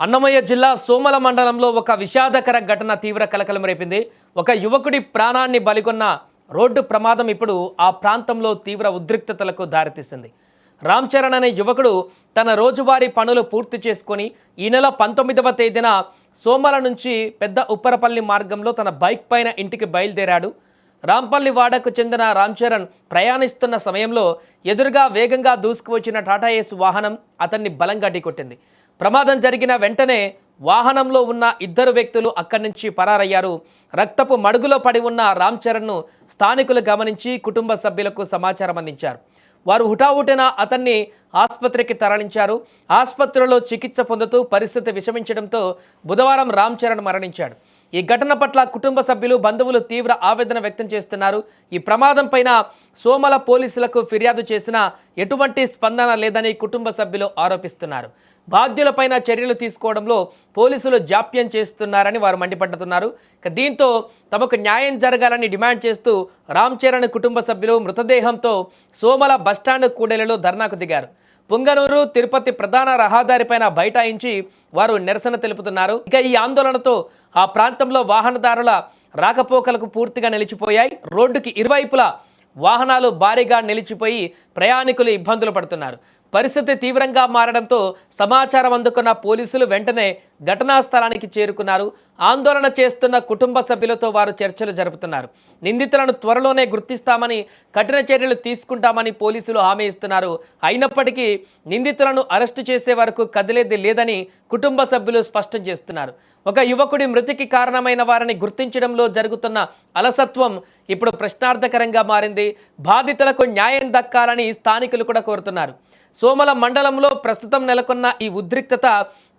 అన్నమయ్య జిల్లా సోమల మండలంలో ఒక విషాదకర ఘటన తీవ్ర కలకలం రేపింది. ఒక యువకుడి ప్రాణాన్ని బలిగొన్న రోడ్డు ప్రమాదం ఇప్పుడు ఆ ప్రాంతంలో తీవ్ర ఉద్రిక్తతలకు దారితీసింది. రామ్ చరణ్ అనే యువకుడు తన రోజువారీ పనులు పూర్తి చేసుకొని ఈ నెల 19వ తేదీన సోమల నుంచి పెద్ద ఉప్పరపల్లి మార్గంలో తన బైక్ పైన ఇంటికి బయలుదేరాడు. రాంపల్లి వాడకు చెందిన రామ్ చరణ్ ప్రయాణిస్తున్న సమయంలో ఎదురుగా వేగంగా దూసుకువచ్చిన టాటా ఏస్ వాహనం అతన్ని బలంగా ఢీకొట్టింది. ప్రమాదం జరిగిన వెంటనే వాహనంలో ఉన్న ఇద్దరు వ్యక్తులు అక్కడి నుంచి పరారయ్యారు. రక్తపు మడుగులో పడి ఉన్న రామ్ చరణ్ను స్థానికులు గమనించి కుటుంబ సభ్యులకు సమాచారం అందించారు. వారు హుటాహుటిన అతన్ని ఆసుపత్రికి తరలించారు. ఆసుపత్రిలో చికిత్స పొందుతూ పరిస్థితి విషమించడంతో బుధవారం రామ్ చరణ్ మరణించాడు. ఈ ఘటన పట్ల కుటుంబ సభ్యులు బంధువులు తీవ్ర ఆవేదన వ్యక్తం చేస్తున్నారు. ఈ ప్రమాదం పైన సోమల పోలీసులకు ఫిర్యాదు చేసినా ఎటువంటి స్పందన లేదని కుటుంబ సభ్యులు ఆరోపిస్తున్నారు. బాధ్యులపైన చర్యలు తీసుకోవడంలో పోలీసులు జాప్యం చేస్తున్నారని వారు మండిపడుతున్నారు. దీంతో తమకు న్యాయం జరగాలని డిమాండ్ చేస్తూ రామ్ చరణ్ కుటుంబ సభ్యులు మృతదేహంతో సోమల బస్టాండ్ కూడలిలో ధర్నాకు దిగారు. పుంగనూరు తిరుపతి ప్రధాన రహదారిపైన బైఠాయించి వారు నిరసన తెలుపుతున్నారు. ఇక ఈ ఆందోళనతో ఆ ప్రాంతంలో వాహనదారుల రాకపోకలకు పూర్తిగా నిలిచిపోయాయి. రోడ్డుకి ఇరువైపులా వాహనాలు భారీగా నిలిచిపోయి ప్రయాణికులు ఇబ్బందులు పడుతున్నారు. పరిస్థితి తీవ్రంగా మారడంతో సమాచారం అందుకున్న పోలీసులు వెంటనే ఘటనా స్థలానికి చేరుకున్నారు. ఆందోళన చేస్తున్న కుటుంబ సభ్యులతో వారు చర్చలు జరుపుతున్నారు. నిందితులను త్వరలోనే గుర్తిస్తామని, కఠిన చర్యలు తీసుకుంటామని పోలీసులు హామీ ఇస్తున్నారు. అయినప్పటికీ నిందితులను అరెస్టు చేసే వరకు కదిలేది లేదని కుటుంబ సభ్యులు స్పష్టం చేస్తున్నారు. ఒక యువకుడి మృతికి కారణమైన వారిని గుర్తించడంలో జరుగుతున్న అలసత్వం ఇప్పుడు ప్రశ్నార్థకరంగా మారింది. బాధితులకు న్యాయం దక్కాలని స్థానికులు కూడా కోరుతున్నారు. సోమల మండలంలో ప్రస్తుతం నెలకొన్న ఈ ఉద్రిక్తత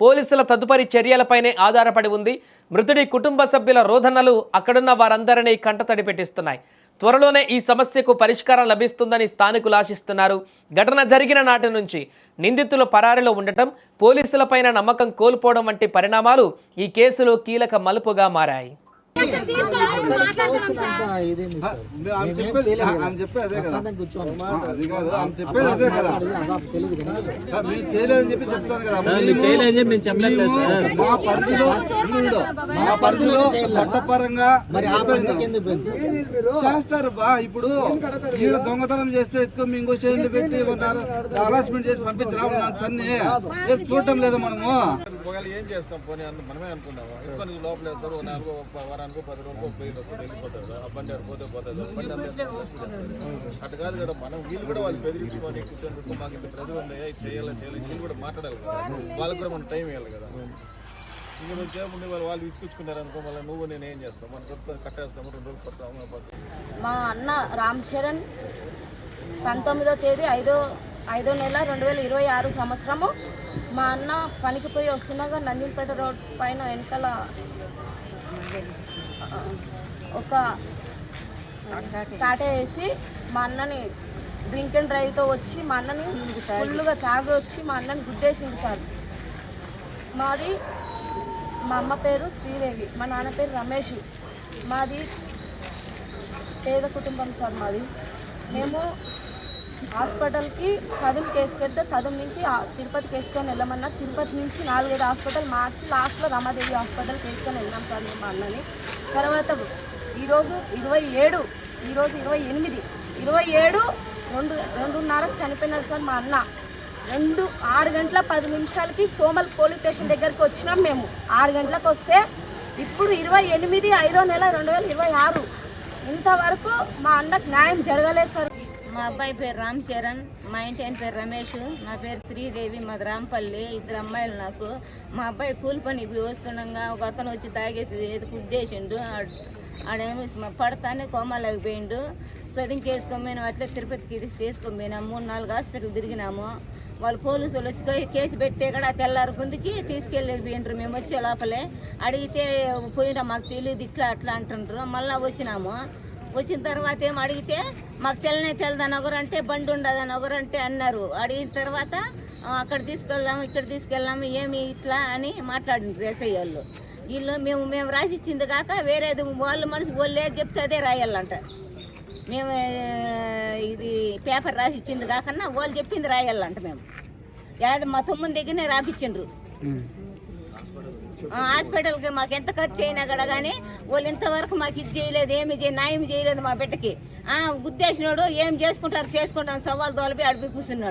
పోలీసుల తదుపరి చర్యలపైనే ఆధారపడి ఉంది. మృతుడి కుటుంబ సభ్యుల రోదనలు అక్కడున్న వారందరినీ కంటతడి పెట్టిస్తున్నాయి. త్వరలోనే ఈ సమస్యకు పరిష్కారం లభిస్తుందని స్థానికులు ఆశిస్తున్నారు. ఘటన జరిగిన నాటి నుంచి నిందితులు పరారీలో ఉండటం, పోలీసులపైన నమ్మకం కోల్పోవడం వంటి పరిణామాలు ఈ కేసులో కీలక మలుపుగా మారాయి. చట్టపరంగా చేస్తారు బా. ఇప్పుడు ఈడ దొంగతనం చేస్తే ఎత్తుకొని ఇంకో స్టేషన్లు పెట్టి హరాస్మెంట్ చేసి పంపించరా తన్ని చూడటం లేదా మనము. ఏం చేస్తాం పోనీ మనమే అనుకున్నాము. లోపల వేస్తారు 4 10 రోజులకు పోయింది వస్తుంది వెళ్ళిపోతాడు. ఆ బండి పోతే పోతుంది. బండి అటు కాదు కదా. మనం వీళ్ళు కూడా వాళ్ళు బెదిరించుకొని కూర్చొని మాకు ఇంత ప్రజలు ఉన్నాయా ఇది చేయాలి వీళ్ళు కూడా మాట్లాడాలి కదా. వాళ్ళకి కూడా మనం టైం ఇవ్వాలి కదా. ఇంకా మేము చేయకుండా వాళ్ళు తీసుకొచ్చుకున్నారు అనుకో, మళ్ళీ నువ్వు నేను ఏం చేస్తాం, మన దొరుకుతుంది కట్టేస్తాము 2 రోజులు పడతాము. మా అన్న రామ్ చరణ్ 19వ తేదీ 5వ నెల 2026 సంవత్సరము మా అన్న పనికి పోయి వస్తున్నాగా నందింపేట రోడ్ పైన వెనకాల ఒక టాటా వేసి మా అన్నని డ్రింక్ అండ్ డ్రైవ్తో వచ్చి మా అన్నని ఫుల్గా తాగి వచ్చి మా అన్నని గుద్దేసింది సార్. మాది మా అమ్మ పేరు శ్రీదేవి, మా నాన్న పేరు రమేష్. మాది పేద కుటుంబం సార్ మాది. మేము హాస్పిటల్కి సదుం కేసుకెళ్తే సదుం నుంచి తిరుపతి కేసుకొని వెళ్ళమన్నా. తిరుపతి నుంచి 4-5 హాస్పిటల్ మార్చి లాస్ట్లో రమాదేవి హాస్పిటల్ కేసుకొని వెళ్ళాం సార్ మేము మా అన్నని. తర్వాత ఈరోజు 27, ఈరోజు 28, 27 2:30 చనిపోయినాడు సార్ మా అన్న. 6 గంటల 10 నిమిషాలకి సోమల్ పోలీస్ స్టేషన్ దగ్గరికి వచ్చినాం మేము. 6 గంటలకు వస్తే ఇప్పుడు 28 5వ నెల 2026 ఇంతవరకు మా అన్నకు న్యాయం జరగలేదు సార్. మా అబ్బాయి పేరు రామ్ చరణ్, మా ఇంటి ఆయన పేరు రమేష్, నా పేరు శ్రీదేవి, మాది రాంపల్లి. 2 అమ్మాయిలు నాకు. మా అబ్బాయి కూలి పని వస్తుండగా ఒక అతను వచ్చి తాగేసి గుద్దేసిండు. ఆడేమి పడతానే కోమాలోకి పోయిండు. సదింకి వేసుకోపోయినాం. అట్లే తిరుపతికి తీసుకొనిపోయినాము. 3-4 హాస్పిటల్ తిరిగినాము. వాళ్ళు పోలీసులు వచ్చి కేసు పెడితే కూడా తెల్లారుకుందికి తీసుకెళ్ళిపోయిండ్రు. మేము వచ్చే లోపలే అడిగితే పోయినా మాకు తెలియదు ఇట్లా అట్లా అంటుండ్రు. మళ్ళీ వచ్చినాము. వచ్చిన తర్వాత ఏం అడిగితే మాకు తెలదని ఒకరంటే బండి ఉండదని ఒకరంటే అన్నారు. అడిగిన తర్వాత అక్కడ తీసుకెళ్దాము ఇక్కడ తీసుకెళ్ళాము ఏమి ఇట్లా అని మాట్లాడిండ్రు ఎస్ఐ వాళ్ళు. వీళ్ళు మేము రాసిచ్చింది కాక వేరేది వాళ్ళు వాళ్ళు ఏది చెప్తే అదే రాయాలంట. మేము ఇది పేపర్ రాసిచ్చింది కాకన్నా వాళ్ళు చెప్పింది రాయాలంట. మేము యాద మా తమ్ముని దగ్గరనే రాపిచ్చిండ్రు. హాస్పిటల్కి మాకు ఎంత ఖర్చు అయినా కూడా కానీ వాళ్ళు ఇంతవరకు మాకు ఇది చేయలేదు, న్యాయం చేయలేదు మా బిడ్డకి. గుద్దేసినోడు ఏం చేసుకుంటారు చేసుకుంటాను సవాల్ తోలిపి అడిపి కూర్చున్నాడు.